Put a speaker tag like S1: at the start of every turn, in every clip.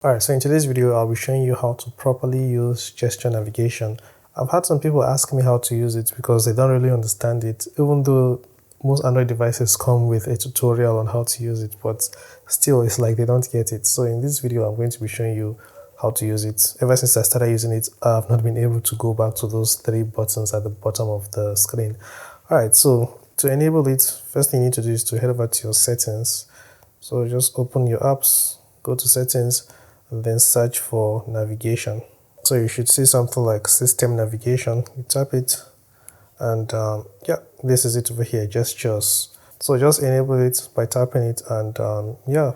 S1: Alright, so in today's video, I'll be showing you how to properly use gesture navigation. I've had some people ask me how to use it because they don't really understand it, even though most Android devices come with a tutorial on how to use it, but still it's like they don't get it. So in this video, I'm going to be showing you how to use it. Ever since I started using it, I've not been able to go back to those three buttons at the bottom of the screen. Alright, so to enable it, first thing you need to do is to head over to your settings. So just open your apps, go to settings, and then search for navigation. So you should see something like system navigation. You tap it, and yeah, this is it over here, gestures. So just enable it by tapping it, and yeah,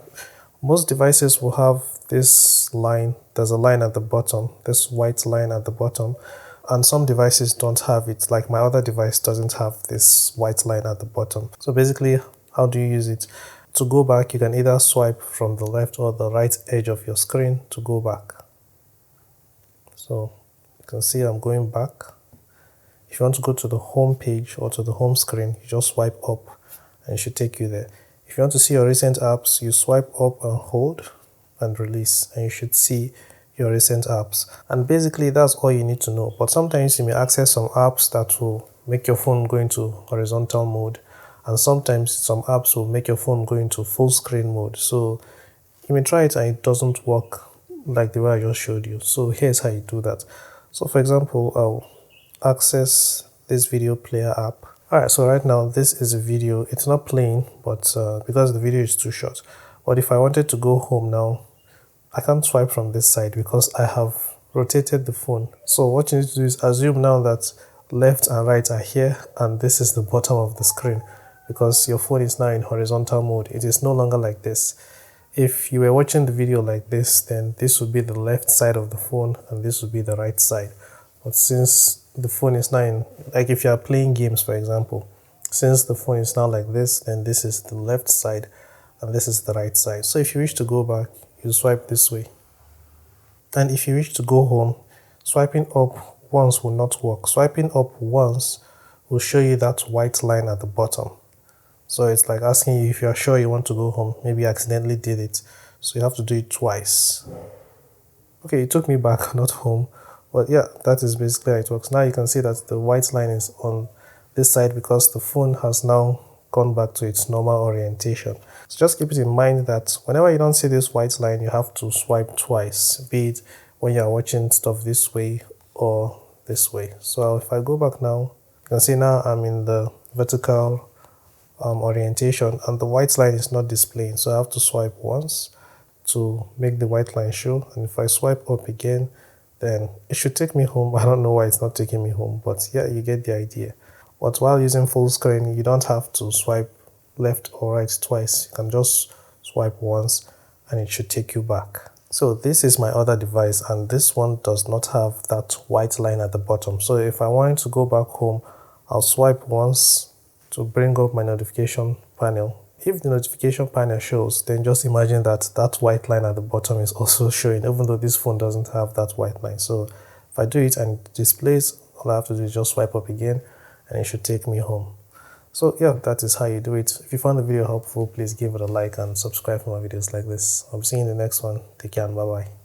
S1: most devices will have this line. There's a line at the bottom, this white line at the bottom, and some devices don't have it. Like my other device doesn't have this white line at the bottom. So basically, how do you use it? To go back, you can either swipe from the left or the right edge of your screen to go back. So you can see I'm going back. If you want to go to the home page or to the home screen, you just swipe up and it should take you there. If you want to see your recent apps, you swipe up and hold and release, and you should see your recent apps. And basically that's all you need to know. But sometimes you may access some apps that will make your phone go into horizontal mode, and sometimes some apps will make your phone go into full screen mode. So you may try it and it doesn't work like the way I just showed you. So here's how you do that. So for example, I'll access this video player app. Alright, so right now this is a video. It's not playing, but because the video is too short. But if I wanted to go home now, I can't swipe from this side because I have rotated the phone. So what you need to do is assume now that left and right are here, and this is the bottom of the screen, because your phone is now in horizontal mode. It is no longer like this. If you were watching the video like this, then this would be the left side of the phone and this would be the right side. But since the phone is now in, like if you are playing games, for example, since the phone is now like this, then this is the left side and this is the right side. So if you wish to go back, you swipe this way. And if you wish to go home, swiping up once will not work. Swiping up once will show you that white line at the bottom. So it's like asking you if you're sure you want to go home. Maybe you accidentally did it. So you have to do it twice. Okay, it took me back, not home. But yeah, that is basically how it works. Now you can see that the white line is on this side because the phone has now gone back to its normal orientation. So just keep it in mind that whenever you don't see this white line, you have to swipe twice, be it when you're watching stuff this way or this way. So if I go back now, you can see now I'm in the vertical orientation and the white line is not displaying, so I have to swipe once to make the white line show, and if I swipe up again, then it should take me home. I don't know why it's not taking me home, but yeah, you get the idea. But while using full screen, you don't have to swipe left or right twice. You can just swipe once and it should take you back. So this is my other device, and this one does not have that white line at the bottom. So if I wanted to go back home, I'll swipe once to bring up my notification panel. If the notification panel shows, then just imagine that that white line at the bottom is also showing, even though this phone doesn't have that white line. So if I do it and it displays, all I have to do is just swipe up again and it should take me home. So yeah, that is how you do it. If you found the video helpful, please give it a like and subscribe for more videos like this. I'll be seeing you in the next one. Take care and bye bye.